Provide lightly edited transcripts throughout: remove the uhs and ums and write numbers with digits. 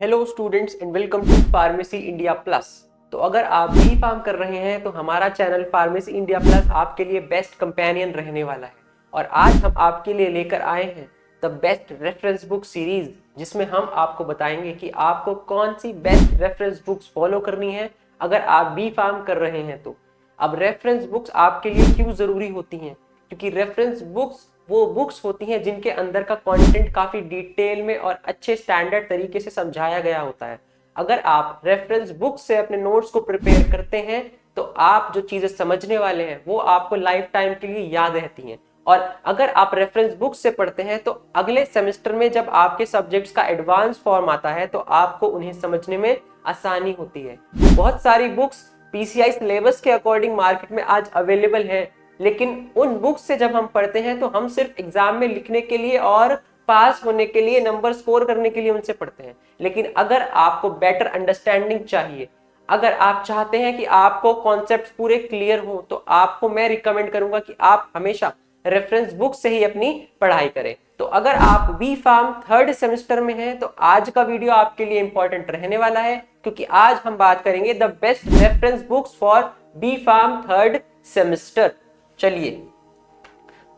Hello students and welcome to pharmacy India plus. तो अगर आप बी फार्म कर रहे हैं तो हमारा चैनल फार्मेसी इंडिया प्लस आपके लिए बेस्ट कंपेनियन रहने वाला है। और आज हम आपके लिए लेकर आए हैं the best reference book series, जिसमें हम आपको बताएंगे कि आपको कौन सी बेस्ट रेफरेंस बुक्स फॉलो करनी है अगर आप बी फार्म कर रहे हैं तो। अब रेफरेंस बुक्स आपके लिए क्यों जरूरी होती हैं? क्योंकि रेफरेंस बुक्स वो बुक्स होती हैं जिनके अंदर का कंटेंट काफी डिटेल में और अच्छे स्टैंडर्ड तरीके से समझाया गया होता है। अगर आप रेफरेंस बुक से अपने नोट्स को प्रिपेयर करते हैं तो आप जो चीजें समझने वाले हैं वो आपको लाइफ टाइम के लिए याद रहती हैं। और अगर आप रेफरेंस बुक से पढ़ते हैं तो अगले सेमेस्टर में जब आपके सब्जेक्ट्स का एडवांस फॉर्म आता है तो आपको उन्हें समझने में आसानी होती है। बहुत सारी बुक्स पीसीआई सिलेबस के अकॉर्डिंग मार्केट में आज अवेलेबल है, लेकिन उन बुक्स से जब हम पढ़ते हैं तो हम सिर्फ एग्जाम में लिखने के लिए और पास होने के लिए, नंबर स्कोर करने के लिए उनसे पढ़ते हैं। लेकिन अगर आपको बेटर अंडरस्टैंडिंग चाहिए, अगर आप चाहते हैं कि आपको कॉन्सेप्ट्स पूरे क्लियर हो, तो आपको मैं रिकमेंड करूंगा कि आप हमेशा रेफरेंस बुक से ही अपनी पढ़ाई करें। तो अगर आप बी फार्म थर्ड सेमेस्टर में हैं तो आज का वीडियो आपके लिए इंपॉर्टेंट रहने वाला है, क्योंकि आज हम बात करेंगे the best reference books for B pharm third semester. चलिए,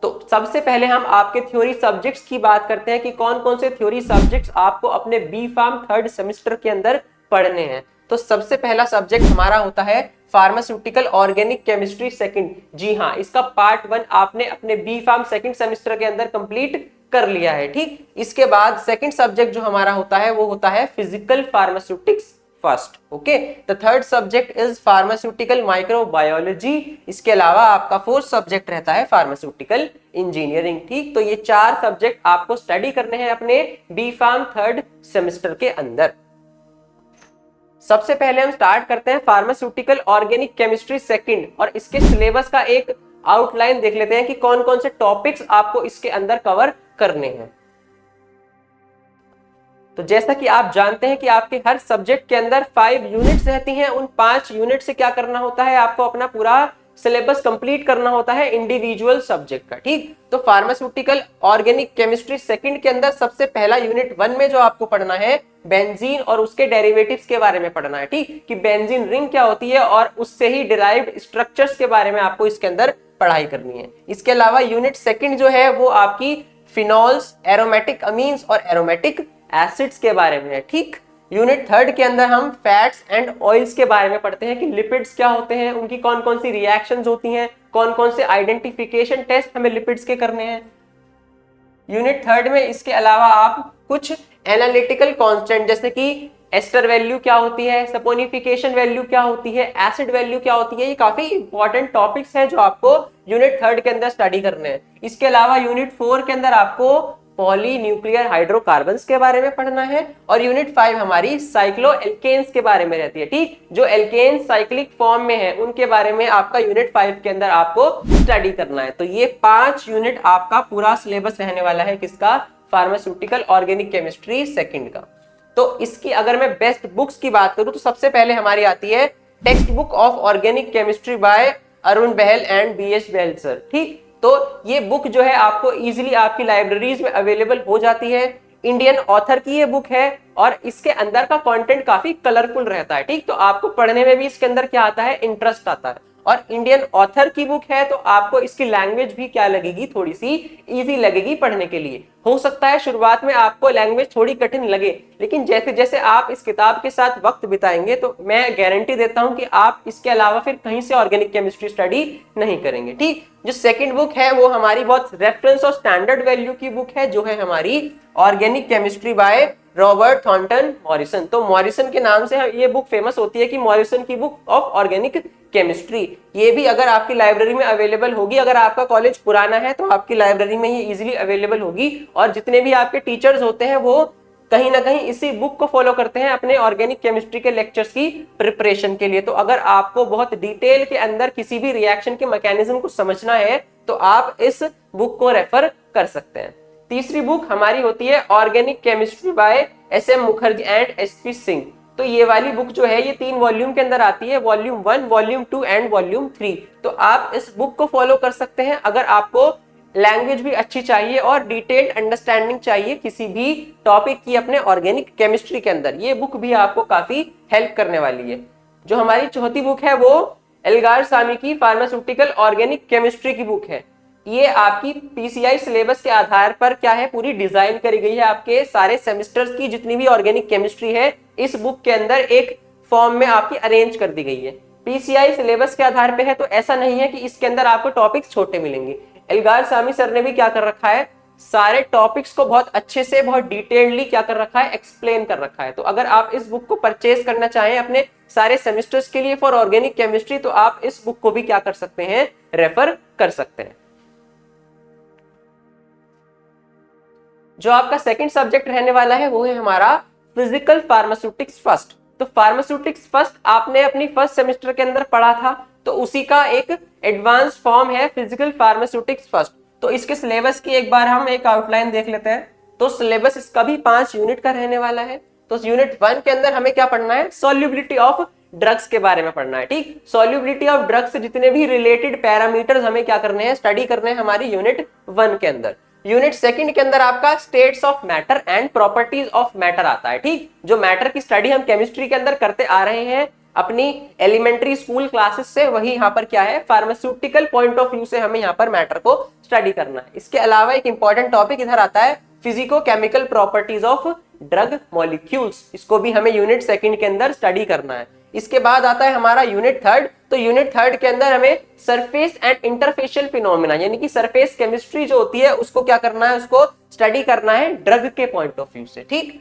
तो सबसे पहले हम आपके थ्योरी सब्जेक्ट्स की बात करते हैं कि कौन कौन से थ्योरी सब्जेक्ट्स आपको अपने बी फार्म थर्ड सेमेस्टर के अंदर पढ़ने हैं। तो सबसे पहला सब्जेक्ट हमारा होता है फार्मास्यूटिकल ऑर्गेनिक केमिस्ट्री सेकंड। जी हाँ, इसका पार्ट 1 आपने अपने बी फार्म सेकंड सेमेस्टर के अंदर कंप्लीट कर लिया है। ठीक, इसके बाद सेकंड सब्जेक्ट जो हमारा होता है वो होता है physical pharmaceutics first. Okay, the third subject is pharmaceutical microbiology. इसके अलावा आपका फोर्थ सब्जेक्ट रहता है फार्मास्यूटिकल इंजीनियरिंग। ठीक, तो ये 4 सब्जेक्ट आपको स्टडी करने हैं अपने बी फार्म थर्ड सेमेस्टर के अंदर। सबसे पहले हम स्टार्ट करते हैं फार्मास्यूटिकल ऑर्गेनिक केमिस्ट्री सेकंड, और इसके सिलेबस का एक आउटलाइन देख लेते हैं कि कौन कौन से टॉपिक्स आपको इसके अंदर कवर करने हैं। तो जैसा कि आप जानते हैं कि आपके हर सब्जेक्ट के अंदर 5 यूनिट्स रहती हैं। उन 5 यूनिट से क्या करना होता है, आपको अपना पूरा सिलेबस कंप्लीट करना होता है इंडिविजुअल सब्जेक्ट का। ठीक, तो फार्मास्यूटिकल ऑर्गेनिक केमिस्ट्री सेकंड के अंदर सबसे पहला यूनिट 1 में जो आपको पढ़ना है बेंजीन और उसके डेरिवेटिव्स के बारे में पढ़ना है। ठीक, कि बेंजीन रिंग क्या होती है और उससे ही डिराइव्ड स्ट्रक्चर्स के बारे में आपको इसके अंदर पढ़ाई करनी है। इसके अलावा यूनिट सेकंड जो है वो आपकी फिनॉल्स, एरोमेटिक अमीन्स और एरोमेटिक एसिड्स के बारे में है। ठीक, यूनिट थर्ड के अंदर हम फैट्स एंड ऑयल्स के बारे में पढ़ते हैं कि लिपिड्स क्या होते हैं, उनकी कौन कौन सी रिएक्शंस होती हैं, कौन कौन से आइडेंटिफिकेशन टेस्ट हमें लिपिड्स के करने हैं यूनिट थर्ड में। इसके अलावा आप कुछ एनालिटिकल कांस्टेंट जैसे कि एस्टर वैल्यू क्या होती है, सपोनिफिकेशन वैल्यू क्या होती है, एसिड वैल्यू क्या होती है, ये काफी इंपॉर्टेंट टॉपिक्स हैं जो आपको यूनिट थर्ड के अंदर स्टडी करने हैं। इसके अलावा यूनिट 4 के अंदर आपको पॉली न्यूक्लियर हाइड्रोकार्बन्स के बारे में पढ़ना है, और यूनिट 5 हमारी साइक्लो एल्केन्स के बारे में रहती है। ठीक, जो एल्केन्स साइक्लिक फॉर्म में है उनके बारे में आपका यूनिट 5 के अंदर आपको स्टडी करना है। तो ये 5 यूनिट आपका पूरा सिलेबस रहने वाला है किसका, फार्मास्यूटिकल ऑर्गेनिक केमिस्ट्री सेकंड का। तो इसकी अगर मैं बेस्ट बुक्स की बात करूं तो सबसे पहले हमारी आती है text book of organic chemistry by Arun Bahl and BH Bahl sir. ठीक, तो ये बुक जो है आपको इजीली आपकी लाइब्रेरीज में अवेलेबल हो जाती है। इंडियन ऑथर की ये बुक है और इसके अंदर का कंटेंट काफी कलरफुल रहता है। ठीक, तो आपको पढ़ने में भी इसके अंदर क्या आता है, इंटरेस्ट आता है। और इंडियन ऑथर की बुक है तो आपको इसकी लैंग्वेज भी क्या लगेगी, थोड़ी सी इजी लगेगी पढ़ने के लिए। हो सकता है शुरुआत में आपको लैंग्वेज थोड़ी कठिन लगे, लेकिन जैसे जैसे आप इस किताब के साथ वक्त बिताएंगे तो मैं गारंटी देता हूं कि आप इसके अलावा फिर कहीं से ऑर्गेनिक केमिस्ट्री स्टडी नहीं करेंगे। ठीक, जो सेकंड बुक है वो हमारी बहुत रेफरेंस और स्टैंडर्ड वैल्यू की बुक है, जो है हमारी organic chemistry by Robert Thornton Morrison. तो मॉरिसन के नाम से ये बुक फेमस होती है कि मॉरिसन की बुक ऑफ ऑर्गेनिक केमिस्ट्री। ये भी अगर आपकी लाइब्रेरी में अवेलेबल होगी, अगर आपका कॉलेज पुराना है तो आपकी लाइब्रेरी में ये इजीली अवेलेबल होगी। और जितने भी आपके टीचर्स होते हैं वो कहीं ना कहीं इसी बुक को फॉलो करते हैं अपने ऑर्गेनिक केमिस्ट्री के लेक्चर्स की प्रिपरेशन के लिए। तो अगर आपको बहुत डिटेल के अंदर किसी भी रिएक्शन के मैकेनिज्म को समझना है तो आप इस बुक को रेफर कर सकते हैं। तीसरी बुक हमारी होती है organic chemistry bye SM. Mukherjee and SP. Singh. तो ये वाली बुक जो है ये 3 वॉल्यूम के अंदर आती है, वॉल्यूम 1, वॉल्यूम 2 एंड वॉल्यूम 3। तो आप इस बुक को फॉलो कर सकते हैं अगर आपको लैंग्वेज भी अच्छी चाहिए और डिटेल्ड अंडरस्टैंडिंग चाहिए किसी भी टॉपिक की अपने ऑर्गेनिक केमिस्ट्री के अंदर, ये बुक भी आपको काफी हेल्प करने वाली है। जो हमारी चौथी बुक है वो एल्गार सामी की फार्मास्यूटिकल ऑर्गेनिक केमिस्ट्री की बुक है। ये आपकी पीसीआई सिलेबस के आधार पर क्या है, पूरी डिजाइन करी गई है। आपके सारे सेमेस्टर्स की जितनी भी ऑर्गेनिक केमिस्ट्री है इस बुक के अंदर एक फॉर्म में आपकी अरेंज कर दी गई है। पीसीआई सिलेबस के आधार पे है, तो ऐसा नहीं है कि इसके अंदर आपको टॉपिक्स छोटे मिलेंगे। एल्गार सामी सर ने भी क्या कर रखा है, सारे टॉपिक्स को बहुत अच्छे से बहुत डिटेलली क्या कर रखा है, एक्सप्लेन कर रखा है। तो अगर आप इस बुक को परचेज करना चाहें अपने सारे सेमेस्टर्स के लिए फॉर ऑर्गेनिक केमिस्ट्री, तो आप इस बुक को भी क्या कर सकते हैं, रेफर कर सकते हैं। जो आपका सेकंड सब्जेक्ट रहने वाला है वो है हमारा फिजिकल फार्मास्यूटिक्स फर्स्ट। तो फार्मास्यूटिक्स फर्स्ट आपने अपनी फर्स्ट सेमेस्टर के अंदर पढ़ा था, तो उसी का एक एडवांस फॉर्म है फिजिकल फार्मास्यूटिक्स फर्स्ट। तो इसके सिलेबस की एक बार हम एक आउटलाइन देख लेते हैं। तो सिलेबस इसका भी 5 यूनिट का रहने वाला है। तो यूनिट 1 के अंदर हमें क्या पढ़ना है, सॉल्युबिलिटी ऑफ ड्रग्स के बारे में पढ़ना है। ठीक, सॉल्युबिलिटी ऑफ ड्रग्स से जितने भी रिलेटेड पैरामीटर्स हमें क्या करने हैं, स्टडी करने हैं हमारी यूनिट 1 के अंदर। यूनिट 2 के अंदर आपका states of matter and properties of matter आता है। ठीक, जो मैटर की स्टडी हम केमिस्ट्री के अंदर करते आ रहे हैं अपनी एलिमेंट्री स्कूल क्लासेस से, वही यहाँ पर क्या है, फार्मास्यूटिकल पॉइंट ऑफ व्यू से हमें यहाँ पर मैटर को स्टडी करना है। इसके अलावा एक इंपॉर्टेंट टॉपिक इधर आता है physico chemical properties of drug molecules, इसको भी हमें यूनिट 2 के अंदर स्टडी करना है। इसके बाद आता है हमारा यूनिट 3। तो यूनिट 3 के अंदर हमें सरफेस एंड इंटरफेशियल फिनोमेना यानी कि सरफेस केमिस्ट्री जो होती है उसको क्या करना है, उसको स्टडी करना है ड्रग के पॉइंट ऑफ व्यू से। ठीक,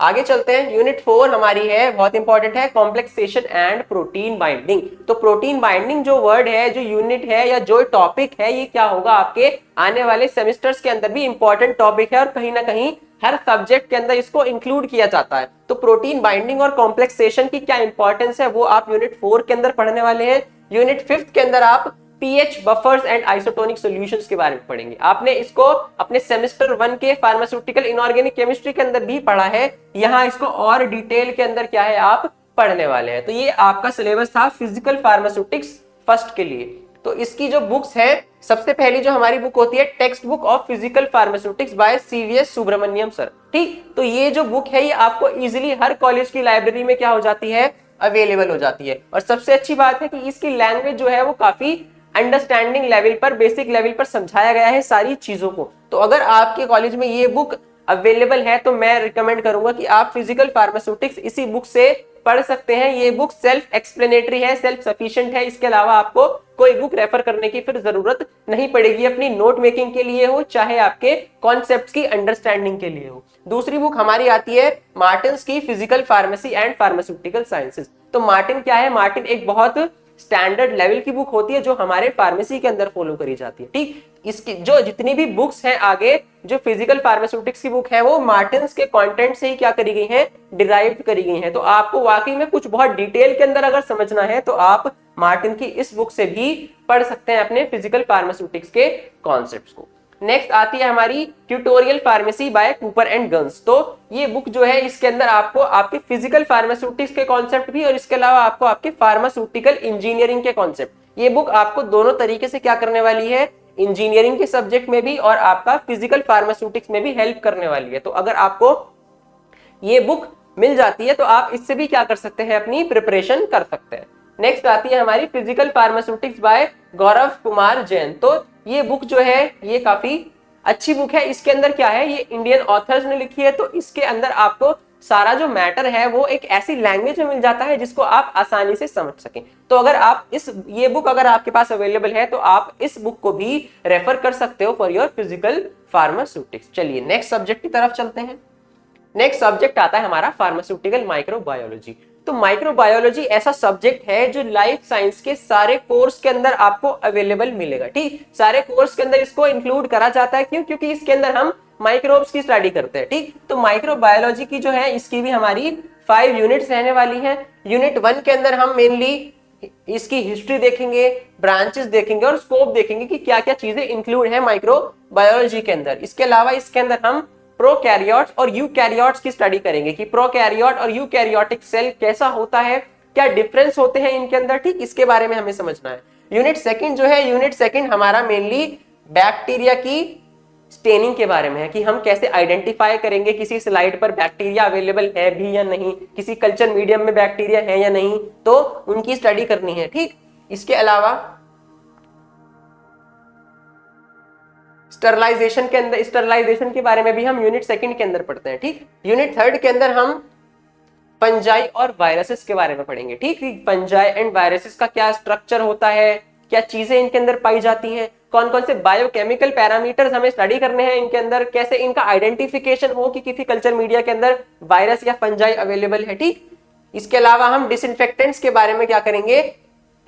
आगे चलते हैं। यूनिट 4 हमारी है, बहुत इंपॉर्टेंट है, कॉम्प्लेक्सेशन एंड प्रोटीन बाइंडिंग। तो प्रोटीन बाइंडिंग जो वर्ड है, जो यूनिट है या जो टॉपिक है, ये क्या होगा आपके आने वाले सेमेस्टर्स के अंदर भी इंपॉर्टेंट टॉपिक है और कहीं ना कहीं हर सब्जेक्ट के अंदर इसको इंक्लूड किया जाता है। तो प्रोटीन बाइंडिंग और कॉम्प्लेक्सेशन की क्या इंपॉर्टेंस है वो आप यूनिट 4 के अंदर पढ़ने वाले हैं। यूनिट 5 के अंदर आप pH buffers and isotonic solutions के बारे में पढ़ेंगे। आपने इसको अपने सेमेस्टर 1 के फार्मास्यूटिकल इनऑर्गेनिक केमिस्ट्री के अंदर भी पढ़ा है, यहाँ इसको और डिटेल के अंदर क्या है आप पढ़ने वाले हैं। तो ये आपका सिलेबस था फिजिकल फार्मास्यूटिक्स फर्स्ट के लिए। तो इसकी जो बुक्स है, सबसे पहली जो हमारी बुक होती है text book of physical pharmaceutics by CVS Subramanyam sir. ठीक, तो ये जो बुक है ये आपको इजीली हर कॉलेज की लाइब्रेरी में क्या हो जाती है, अवेलेबल हो जाती है। और सबसे अच्छी बात है कि इसकी लैंग्वेज जो है वो काफी अंडरस्टैंडिंग लेवल पर, बेसिक लेवल पर समझाया गया है सारी चीजों को। तो अगर आपके कॉलेज में ये बुक अवेलेबल है तो मैं रिकमेंड करूंगा कि आप फिजिकल फार्मास्यूटिक्स इसी बुक से पढ़ सकते हैं। ये बुक सेल्फ एक्सप्लेनेटरी है, सेल्फ सफिशिएंट है। इसके अलावा आपको कोई बुक रेफर करने की फिर जरूरत नहीं पड़ेगी, अपनी नोट मेकिंग के लिए हो चाहे आपके कॉन्सेप्ट्स की अंडरस्टैंडिंग के लिए हो। दूसरी बुक हमारी आती है मार्टिन्स की physical pharmacy and pharmaceutical sciences. तो मार्टिन क्या है, मार्टिन एक बहुत स्टैंडर्ड लेवल की बुक होती है जो हमारे फार्मेसी के अंदर फॉलो करी जाती है। ठीक, इसकी जो जितनी भी बुक्स हैं आगे जो फिजिकल फार्मास्यूटिक्स की बुक है वो मार्टिन्स के कंटेंट से ही क्या करी गई है, डिराइव करी गई है। तो आपको वाकई में कुछ बहुत डिटेल के अंदर अगर समझना है तो आप मार्टिन की इस बुक से भी पढ़ सकते हैं अपने फिजिकल फार्मास्यूटिक्स के कॉन्सेप्ट्स को। नेक्स्ट आती है हमारी tutorial pharmacy by Cooper and Gunn's. तो ये बुक जो है इसके अंदर आपको आपके फिजिकल फार्मास्यूटिक्स के कॉन्सेप्ट भी और इसके अलावा आपको आपके फार्मास्यूटिकल इंजीनियरिंग के कॉन्सेप्ट, ये बुक आपको दोनों तरीके से क्या करने वाली है, इंजीनियरिंग के सब्जेक्ट में भी और आपका फिजिकल फार्मास्यूटिक्स में भी हेल्प करने वाली है। तो अगर आपको ये बुक मिल जाती है तो आप इससे भी क्या कर सकते हैं, अपनी प्रिपरेशन कर सकते हैं। नेक्स्ट आती है हमारी physical pharmaceutics bye Gaurav Kumar Jain. तो ये बुक जो है ये काफी अच्छी बुक है। इसके अंदर क्या है, ये इंडियन ऑथर्स ने लिखी है, तो इसके अंदर आपको सारा जो मैटर है वो एक ऐसी लैंग्वेज में मिल जाता है जिसको आप आसानी से समझ सकें। तो अगर आप ये बुक अगर आपके पास अवेलेबल है तो आप इस बुक को भी रेफर कर सकते हो फॉर योर फिजिकल फार्मास्यूटिक्स। चलिए नेक्स्ट सब्जेक्ट की तरफ चलते हैं। नेक्स्ट सब्जेक्ट आता है हमारा फार्मास्यूटिकल माइक्रोबायोलॉजी। तो माइक्रोबायोलॉजी ऐसा सब्जेक्ट है जो लाइफ साइंस के सारे कोर्स के अंदर आपको अवेलेबल मिलेगा। ठीक, सारे कोर्स के अंदर इसको इंक्लूड करा जाता है। क्यों? क्योंकि इसके अंदर हम माइक्रोब्स की स्टडी करते हैं। ठीक, तो माइक्रोबायोलॉजी की जो है इसकी भी हमारी 5 यूनिट्स रहने वाली हैं। यूनिट 1 के अंदर हम मेनली इसकी हिस्ट्री देखेंगे, ब्रांचेस देखेंगे और स्कोप देखेंगे कि क्या क्या चीजें इंक्लूड है माइक्रोबायोलॉजी के अंदर। इसके अलावा इसके अंदर हम प्रोकैरियोट्स और यूकैरियोट्स की स्टडी करेंगे कि प्रोकैरियोट और यूकैरियोटिक सेल कैसा होता है, क्या डिफरेंस होते हैं इनके अंदर। ठीक, इसके बारे में हमें समझना है। यूनिट 2 जो है, यूनिट 2 हमारा मेनली बैक्टीरिया की स्टेनिंग के बारे में है कि हम कैसे आइडेंटिफाई करेंगे किसी स्लाइड पर बैक्टीरिया अवेलेबल है भी या नहीं, किसी कल्चर मीडियम में बैक्टीरिया है या नहीं, तो उनकी स्टडी करनी है। ठीक, इसके अलावा स्टरलाइजेशन के अंदर, स्टरलाइजेशन के बारे में भी हम यूनिट सेकंड के अंदर पढ़ते हैं। ठीक, यूनिट थर्ड के अंदर हम फंजाई और वायरसेस के बारे में पढ़ेंगे। ठीक, फंजाई एंड वायरसेस का क्या स्ट्रक्चर होता है, क्या चीजें इनके अंदर पाई जाती हैं, कौन कौन से बायोकेमिकल पैरामीटर्स हमें स्टडी करने हैं इनके अंदर, कैसे इनका आइडेंटिफिकेशन हो कि किसी कल्चर मीडिया के अंदर वायरस या फंजाई अवेलेबल है। ठीक, इसके अलावा हम डिसइंफेक्टेंट्स के बारे में क्या करेंगे,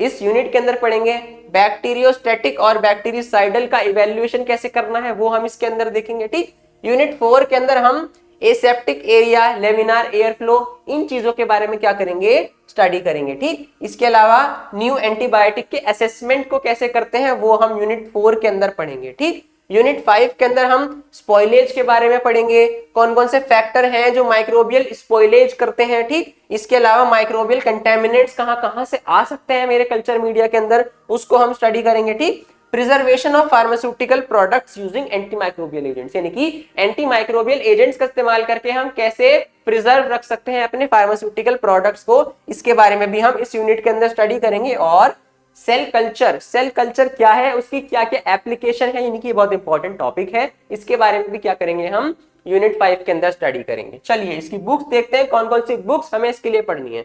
इस यूनिट के अंदर पढ़ेंगे। बैक्टीरियोस्टैटिक और बैक्टीरियोसाइडल का इवैल्यूएशन कैसे करना है वो हम इसके अंदर देखेंगे। ठीक, यूनिट 4 के अंदर हम aseptic area, laminar air flow, इन चीजों के बारे में क्या करेंगे, स्टडी करेंगे। ठीक, इसके अलावा न्यू एंटीबायोटिक के असेसमेंट को कैसे करते हैं वो हम यूनिट 4 के अंदर पढ़ेंगे। ठीक, यूनिट 5 के अंदर हम स्पॉइलेज के बारे में पढ़ेंगे, कौन कौन से फैक्टर हैं जो माइक्रोबियल स्पॉइलेज करते हैं। ठीक, इसके अलावा माइक्रोबियल कंटेमिनेंट्स कहां कहां से आ सकते हैं मेरे कल्चर मीडिया के अंदर, उसको हम स्टडी करेंगे। ठीक, preservation of pharmaceutical products using antimicrobial agents, यानी कि एंटीमाइक्रोबियल एजेंट्स का इस्तेमाल करके हम कैसे प्रिजर्व रख सकते हैं अपने फार्मास्यूटिकल प्रोडक्ट्स को, इसके बारे में भी हम इस यूनिट के अंदर स्टडी करेंगे। और सेल कल्चर, सेल कल्चर क्या है, उसकी क्या क्या एप्लीकेशन है, यानी कि बहुत इंपॉर्टेंट टॉपिक है, इसके बारे में भी क्या करेंगे हम यूनिट 5 के अंदर स्टडी करेंगे। चलिए इसकी बुक्स देखते हैं, कौन कौन सी बुक्स हमें इसके लिए पढ़नी है।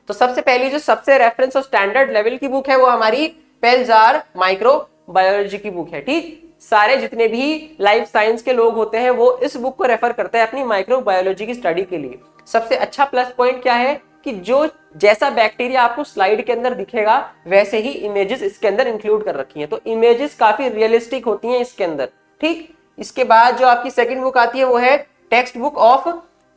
तो सबसे पहली जो सबसे रेफरेंस और स्टैंडर्ड लेवल की बुक है वो हमारी पेलजार माइक्रोबायोलॉजी की बुक है। ठीक, सारे जितने भी लाइफ साइंस के लोग होते हैं वो इस बुक को रेफर करते हैं अपनी माइक्रोबायोलॉजी की स्टडी के लिए। सबसे अच्छा प्लस पॉइंट क्या है कि जो जैसा बैक्टीरिया आपको स्लाइड के अंदर दिखेगा वैसे ही इमेजेस इसके अंदर इंक्लूड कर रखी हैं, तो इमेजेस काफी रियलिस्टिक होती हैं इसके अंदर। ठीक, इसके बाद जो आपकी सेकंड बुक आती है वो है टेक्स्ट बुक ऑफ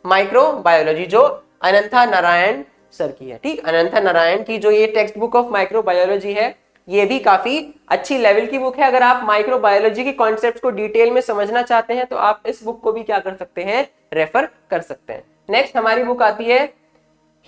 माइक्रोबायोलॉजी, जो अनंथा नारायण सर की है। ठीक, अनंथा नारायण की जो ये टेक्स्ट बुक ऑफ माइक्रोबायोलॉजी है ये भी काफी अच्छी लेवल की बुक है। अगर आप माइक्रोबायोलॉजी के कॉन्सेप्ट्स को डिटेल में समझना चाहते हैं तो आप इस बुक को भी क्या कर सकते हैं, रेफर कर सकते हैं। नेक्स्ट हमारी बुक आती है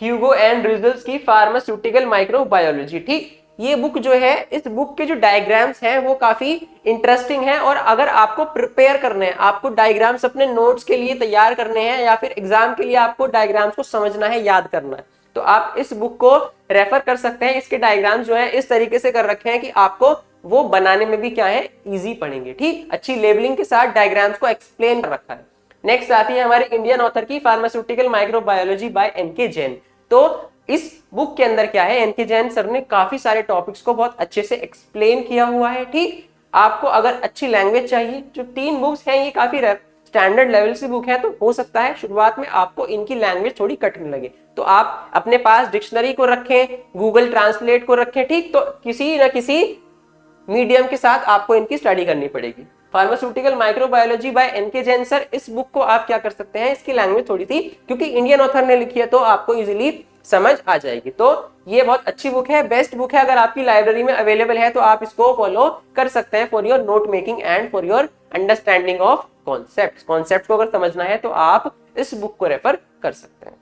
ह्यूगो एंड रिजल्स की फार्मास्यूटिकल माइक्रोबायोलॉजी। ठीक, ये बुक जो है, इस बुक के जो डायग्राम्स हैं वो काफी इंटरेस्टिंग है, और अगर आपको प्रिपेयर करने हैं, आपको डायग्राम्स अपने नोट्स के लिए तैयार करने हैं या फिर एग्जाम के लिए आपको डायग्राम्स को समझना है, याद करना है, तो आप इस बुक को रेफर कर सकते हैं। इसके डायग्राम्स जो है इस तरीके से कर रखे हैं कि आपको वो बनाने में भी क्या है, इजी पड़ेंगे। ठीक, अच्छी लेबलिंग के साथ डायग्राम्स को एक्सप्लेन कर रखा है। नेक्स्ट आती है हमारे इंडियन ऑथर की pharmaceutical microbiology by NK Jain. तो इस बुक के अंदर क्या है, एनके जैन सर ने काफी सारे टॉपिक्स को बहुत अच्छे से एक्सप्लेन किया हुआ है। ठीक, आपको अगर अच्छी लैंग्वेज चाहिए, जो 3 बुक्स हैं ये काफी स्टैंडर्ड लेवल की बुक है, तो हो सकता है शुरुआत में आपको इनकी लैंग्वेज थोड़ी कठिन लगे, तो आप अपने पास डिक्शनरी को रखें, गूगल ट्रांसलेट को रखें। ठीक, तो किसी न किसी मीडियम के साथ आपको इनकी स्टडी करनी पड़ेगी। Pharmaceutical microbiology by NK Jain sir, इस बुक को आप क्या कर सकते हैं, इसकी लैंग्वेज थोड़ी सी, क्योंकि इंडियन ऑथर ने लिखी है तो आपको इजीली समझ आ जाएगी। तो ये बहुत अच्छी बुक है, बेस्ट बुक है, अगर आपकी लाइब्रेरी में अवेलेबल है तो आप इसको फॉलो कर सकते हैं for your note making and for your understanding of concept को अगर समझना है तो आप इस बुक को रेफर कर सकते हैं।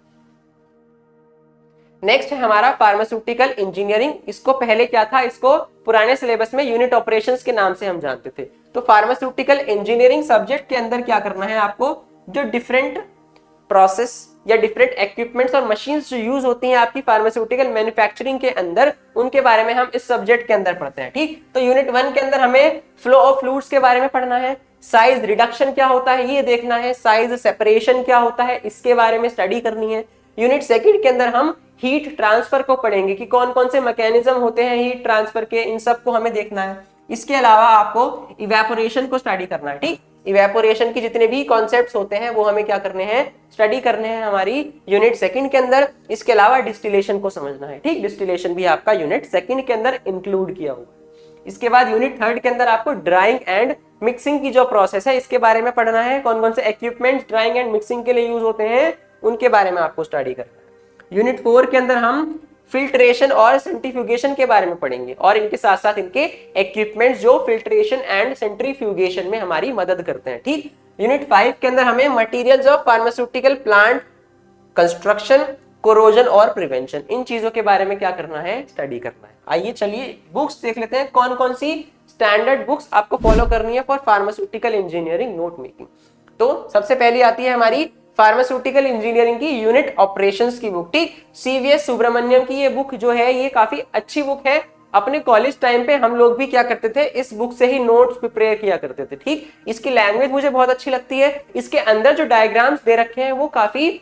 नेक्स्ट है हमारा फार्मास्यूटिकल इंजीनियरिंग। इसको पहले क्या था, इसको पुराने सिलेबस में यूनिट ऑपरेशंस के नाम से हम जानते थे। तो फार्मास्यूटिकल इंजीनियरिंग सब्जेक्ट के अंदर क्या करना है आपको, जो डिफरेंट प्रोसेस या डिफरेंट इक्विपमेंट्स और मशीन्स जो यूज होती हैं आपकी फार्मास्यूटिकल मैन्युफैक्चरिंग के अंदर, उनके बारे में हम इस सब्जेक्ट के अंदर पढ़ते हैं। ठीक, तो यूनिट 1 के अंदर हमें फ्लो ऑफ फ्लूइड्स के बारे में पढ़ना है, साइज रिडक्शन क्या होता है ये देखना है, साइज सेपरेशन क्या होता है इसके बारे में स्टडी करनी है। यूनिट 2 के अंदर हम हीट ट्रांसफर को पढ़ेंगे कि कौन कौन से मैकेनिज्म होते हैं हीट ट्रांसफर के, इन सब को हमें देखना है। इसके अलावा आपको इवेपोरेशन को स्टडी करना है। ठीक, इवेपोरेशन की जितने भी कॉन्सेप्ट्स होते हैं वो हमें क्या करने हैं, स्टडी करने हैं हमारी यूनिट 2 के अंदर। इसके अलावा डिस्टिलेशन को समझना है। ठीक, डिस्टिलेशन भी आपका यूनिट 2 के अंदर इंक्लूड किया हुआ है। इसके बाद यूनिट 3 के अंदर आपको ड्राइंग एंड मिक्सिंग की जो प्रोसेस है इसके बारे में पढ़ना है, कौन कौन से इक्विपमेंट्स ड्राइंग एंड मिक्सिंग के लिए यूज होते हैं उनके बारे में आपको स्टडी करना है। यूनिट 4 के अंदर हम फिल्ट्रेशन और सेंट्रीफ्यूगेशन के बारे में पढ़ेंगे, और इनके साथ साथ इनके इक्विपमेंट्स जो फिल्ट्रेशन एंड सेंट्रीफ्यूगेशन में हमारी मदद करते हैं। ठीक, यूनिट 5 के अंदर हमें materials of pharmaceutical plant construction, corrosion और प्रिवेंशन, इन चीजों के बारे में क्या करना है, स्टडी करना है। आइए चलिए बुक्स देख लेते हैं कौन कौन सी स्टैंडर्ड बुक्स आपको फॉलो करनी है for pharmaceutical engineering note making. तो सबसे पहली आती है हमारी फार्मास्यूटिकल इंजीनियरिंग की यूनिट ऑपरेशंस की बुक, ठीक। सीवीएस सुब्रमण्यम की ये बुक जो है ये काफी अच्छी बुक है। अपने कॉलेज टाइम पे हम लोग भी क्या करते थे, इस बुक से ही नोट्स प्रिपेयर किया करते थे, ठीक। इसकी लैंग्वेज मुझे बहुत अच्छी लगती है। इसके अंदर जो डायग्राम्स दे रखे हैं वो काफी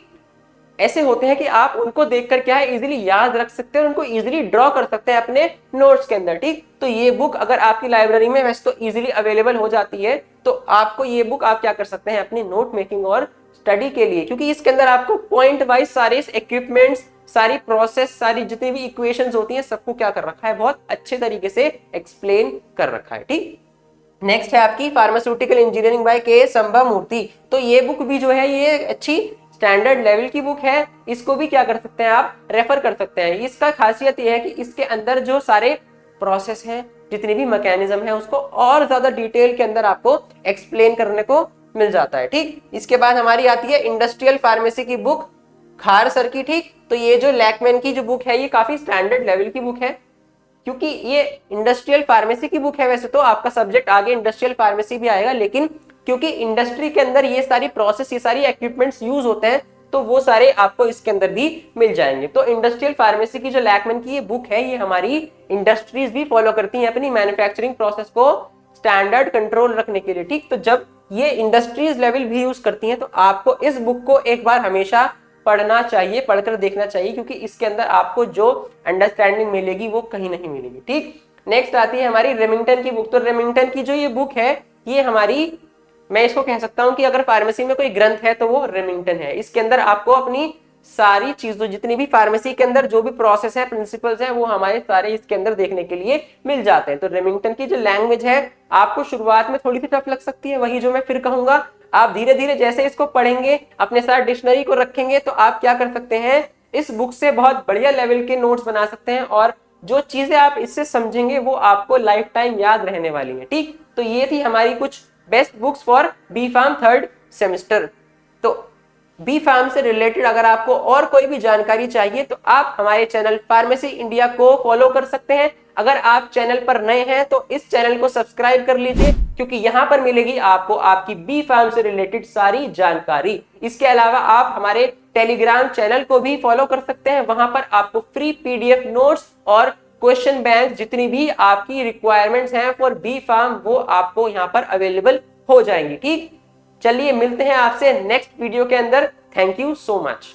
ऐसे होते हैं कि आप उनको देखकर क्या है इजीली याद रख सकते हैं, उनको इजीली ड्रॉ कर सकते हैं अपने नोट्स के अंदर, ठीक। तो ये बुक अगर आपकी लाइब्रेरी में वैसे तो इजीली अवेलेबल हो जाती है, तो आपको ये बुक आप क्या कर सकते हैं अपनी नोट मेकिंग और स्टडी के लिए, क्योंकि इसके अंदर आपको पॉइंट वाइज सारे इक्विपमेंट्स, सारी प्रोसेस, सारी जितनी भी इक्वेशंस होती हैं सबको क्या कर रखा है, बहुत अच्छे तरीके से एक्सप्लेन कर रखा है, ठीक। नेक्स्ट है आपकी फार्मास्यूटिकल इंजीनियरिंग बाय के संभा मूर्ति। तो ये बुक भी जो है ये अच्छी स्टैंडर्ड लेवल की बुक है, इसको भी क्या कर सकते हैं आप रेफर कर सकते हैं। इसका खासियत यह है कि इसके अंदर जो सारे प्रोसेस हैं, जितनी भी मैकेनिज्म है, उसको और ज्यादा डिटेल के अंदर आपको एक्सप्लेन करने को मिल जाता है, ठीक। इसके बाद हमारी आती है इंडस्ट्रियल फार्मेसी की बुक खार सर की, ठीक। तो ये जो लैकमैन की जो बुक है ये काफी स्टैंडर्ड लेवल की बुक है, क्योंकि ये इंडस्ट्रियल फार्मेसी की बुक है। वैसे तो आपका सब्जेक्ट आगे इंडस्ट्रियल फार्मेसी भी आएगा, लेकिन क्योंकि इंडस्ट्री के अंदर ये सारी प्रोसेस, ये सारी इक्विपमेंट्स यूज होते हैं, तो वो सारे आपको इसके अंदर भी मिल जाएंगे। तो इंडस्ट्रियल फार्मेसी की जो लैकमैन की ये बुक है, ये हमारी इंडस्ट्रीज भी फॉलो करती हैं अपनी मैन्युफैक्चरिंग प्रोसेस को स्टैंडर्ड कंट्रोल रखने के लिए, ठीक। तो जब ये इंडस्ट्रीज लेवल भी यूज करती हैं तो आपको इस बुक को एक बार हमेशा पढ़ना चाहिए, पढ़कर देखना चाहिए, क्योंकि इसके अंदर आपको जो अंडरस्टैंडिंग मिलेगी वो कहीं नहीं मिलेगी, ठीक। नेक्स्ट आती है हमारी रेमिंगटन की बुक। तो रेमिंगटन की जो ये बुक है ये हमारी, मैं इसको कह सकता हूं कि अगर फार्मेसी में कोई ग्रंथ है तो वो रेमिंगटन है। इसके अंदर आपको अपनी सारी चीजों, जितनी भी फार्मेसी के अंदर जो भी प्रोसेस है, प्रिंसिपल्स हैं, वो हमारे सारे इसके अंदर देखने के लिए मिल जाते हैं। तो रेमिंगटन की जो लैंग्वेज है आपको शुरुआत में थोड़ी सी टफ लग सकती है, वही जो मैं फिर कहूंगा, आप धीरे धीरे जैसे इसको पढ़ेंगे, अपने साथ डिक्शनरी को रखेंगे, तो आप क्या कर सकते हैं, इस बुक से बहुत बढ़िया लेवल के नोट्स बना सकते हैं, और जो चीजें आप इससे समझेंगे वो आपको लाइफ टाइम याद रहने वाली है, ठीक। तो ये थी हमारी कुछ best books for B pharm third semester. तो बी फार्म से रिलेटेड अगर आपको और कोई भी जानकारी चाहिए तो आप हमारे चैनल फार्मेसी इंडिया को फॉलो कर सकते हैं। अगर आप चैनल पर नए हैं तो इस चैनल को सब्सक्राइब कर लीजिए, क्योंकि यहां पर मिलेगी आपको आपकी बी फार्म से रिलेटेड सारी जानकारी। इसके अलावा आप हमारे टेलीग्राम चैनल को भी फॉलो कर सकते हैं, वहां पर आपको फ्री पीडीएफ नोट्स और क्वेश्चन बैंक जितनी भी आपकी रिक्वायरमेंट्स हैं फॉर बी फार्म, वो आपको यहां पर अवेलेबल हो जाएंगी, ठीक। चलिए मिलते हैं आपसे नेक्स्ट वीडियो के अंदर। Thank you so much.